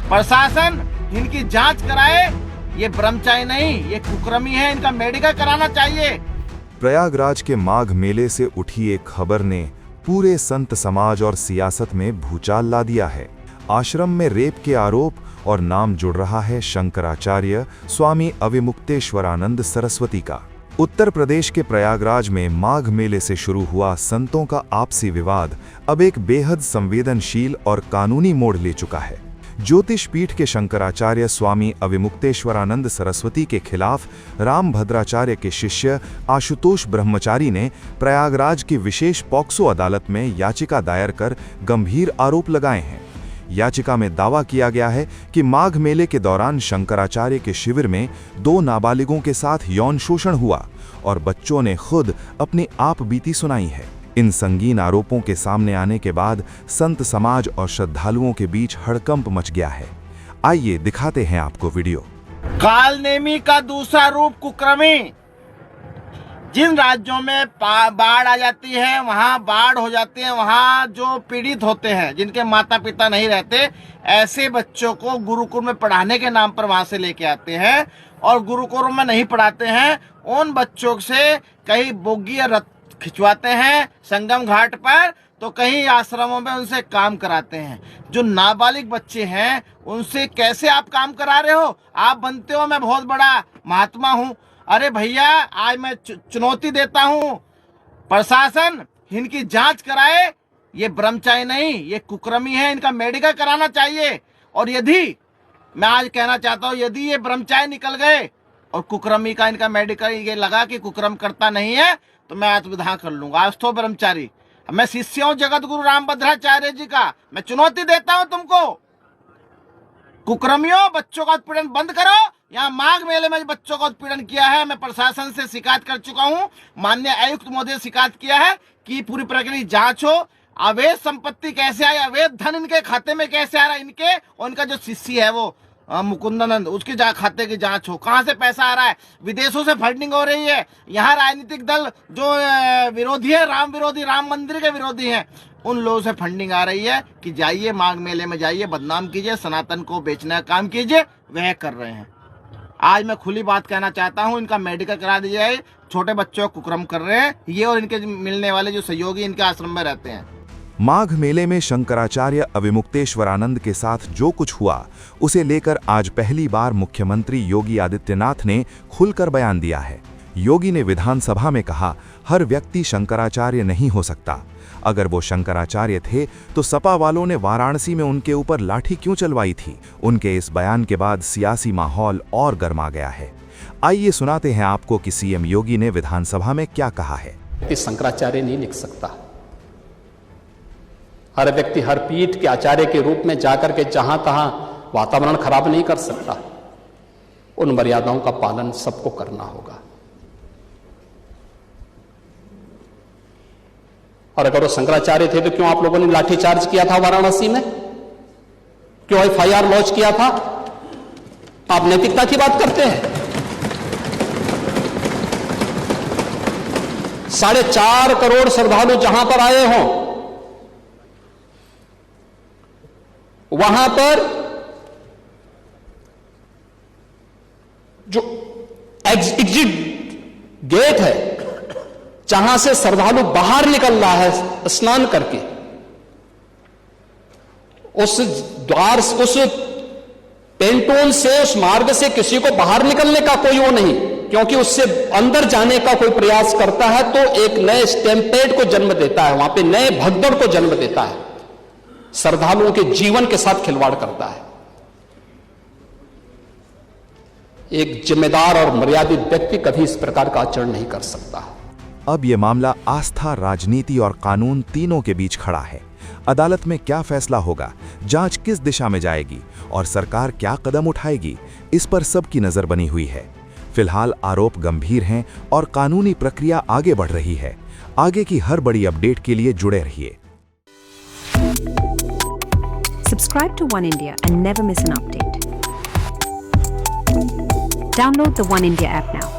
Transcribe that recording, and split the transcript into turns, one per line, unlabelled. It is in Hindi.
प्रशासन इनकी जांच कराए। ये ब्रह्मचारी नहीं, ये कुकर्मी है, इनका मेडिकल कराना चाहिए।
प्रयागराज के माघ मेले से उठी एक खबर ने पूरे संत समाज और सियासत में भूचाल ला दिया है। आश्रम में रेप के आरोप और नाम जुड़ रहा है शंकराचार्य स्वामी अविमुक्तेश्वरानंद सरस्वती का। उत्तर प्रदेश के प्रयागराज में माघ मेले से शुरू हुआ संतों का आपसी विवाद अब एक बेहद संवेदनशील और कानूनी मोड़ ले चुका है। ज्योतिष पीठ के शंकराचार्य स्वामी अविमुक्तेश्वरानंद सरस्वती के खिलाफ रामभद्राचार्य के शिष्य आशुतोष ब्रह्मचारी ने प्रयागराज की विशेष पॉक्सो अदालत में याचिका दायर कर गंभीर आरोप लगाए हैं। याचिका में दावा किया गया है कि माघ मेले के दौरान शंकराचार्य के शिविर में 2 नाबालिगों के साथ यौन शोषण हुआ और बच्चों ने खुद अपनी आप बीती सुनाई है। इन संगीन आरोपों के सामने आने के बाद संत समाज और श्रद्धालुओं के बीच हड़कंप मच गया है। आइए दिखाते हैं आपको वीडियो।
कालनेमी का दूसरा रूप कुकर्मी। जिन राज्यों में बाढ़ आ जाती है, वहाँ बाढ़ हो जाती है, वहाँ जो पीड़ित होते हैं, जिनके माता पिता नहीं रहते, ऐसे बच्चों को गुरुकुल में पढ़ाने के नाम पर वहाँ से लेके आते हैं और गुरुकुल में नहीं पढ़ाते हैं। उन बच्चों से कहीं बोगी या रथ खिंचवाते हैं संगम घाट पर, तो कहीं आश्रमों में उनसे काम कराते हैं। जो नाबालिग बच्चे हैं उनसे कैसे आप काम करा रहे हो? आप बनते हो मैं बहुत बड़ा महात्मा हूँ। अरे भैया, आज मैं चुनौती देता हूँ, प्रशासन इनकी जांच कराए। ये ब्रह्मचारी नहीं, ये कुकर्मी है, इनका मेडिकल कराना चाहिए। और यदि मैं आज कहना चाहता हूँ, यदि ये ब्रह्मचारी निकल गए और कुकर्मी का इनका मेडिकल ये लगा कि कुकर्म करता नहीं है, तो मैं आत्मविधान कर लूंगा। आज तो ब्रह्मचारी, मैं शिष्य हूँ जगत गुरु रामभद्राचार्य जी का। मैं चुनौती देता हूँ तुमको, कुकर्मियों, बच्चों का उत्पीड़न बंद करो। यहाँ माघ मेले में बच्चों का उत्पीड़न किया है, मैं प्रशासन से शिकायत कर चुका हूँ। माननीय आयुक्त महोदय से शिकायत किया है कि पूरी प्रक्रिया जांच हो। अवैध संपत्ति कैसे आई, अवैध धन इनके खाते में कैसे आ रहा है, इनके और इनका जो शिष्य है वो मुकुंदानंद, उसके खाते की जांच हो। कहाँ से पैसा आ रहा है? विदेशों से फंडिंग हो रही है। यहाँ राजनीतिक दल जो विरोधी है, राम विरोधी, राम मंदिर के विरोधी हैं, उन लोगों से फंडिंग आ रही है कि जाइए माघ मेले में जाइए, बदनाम कीजिए, सनातन को बेचने का काम कीजिए। वह कर रहे हैं। आज मैं खुली बात कहना चाहता हूं, इनका मेडिकल करा दिया जाए। छोटे बच्चों को कुकर्म कर रहे हैं ये और इनके मिलने वाले जो सहयोगी इनके आश्रम में रहते हैं।
माघ मेले में शंकराचार्य अविमुक्तेश्वरानंद के साथ जो कुछ हुआ उसे लेकर आज पहली बार मुख्यमंत्री योगी आदित्यनाथ ने खुलकर बयान दिया है। योगी ने विधानसभा में कहा, हर व्यक्ति शंकराचार्य नहीं हो सकता। अगर वो शंकराचार्य थे तो सपा वालों ने वाराणसी में उनके ऊपर लाठी क्यों चलवाई थी? उनके इस बयान के बाद सियासी माहौल और गर्मा गया है। आइए सुनाते हैं आपको कि सीएम योगी ने विधानसभा में क्या कहा है।
शंकराचार्य नहीं लिख सकता। हर व्यक्ति हर पीठ के आचार्य के रूप में जाकर के जहां तहां वातावरण खराब नहीं कर सकता। उन मर्यादाओं का पालन सबको करना होगा। और अगर वो शंकराचार्य थे तो क्यों आप लोगों ने लाठीचार्ज किया था वाराणसी में? क्यों एफआईआर लॉन्च किया था? आप नैतिकता की बात करते हैं। 4.5 करोड़ श्रद्धालु जहां पर आए हों, वहां पर जो एग्जिट गेट है, जहां से श्रद्धालु बाहर निकल रहा है स्नान करके, उस द्वार, उस पेंटोन से, उस मार्ग से किसी को बाहर निकलने का कोई वो नहीं, क्योंकि उससे अंदर जाने का कोई प्रयास करता है तो एक नए स्टैम्पेड को जन्म देता है, वहां पे नए भगदड़ को जन्म देता है, श्रद्धालुओं के जीवन के साथ खिलवाड़ करता है। एक जिम्मेदार और मर्यादित व्यक्ति कभी इस प्रकार का आचरण नहीं कर सकता।
अब यह मामला आस्था, राजनीति और कानून तीनों के बीच खड़ा है। अदालत में क्या फैसला होगा, जांच किस दिशा में जाएगी और सरकार क्या कदम उठाएगी, इस पर सबकी नजर बनी हुई है। फिलहाल आरोप गंभीर हैं और कानूनी प्रक्रिया आगे बढ़ रही है। आगे की हर बड़ी अपडेट के लिए जुड़े रहिए।
Subscribe to One India and never miss an update. Download the One India app now.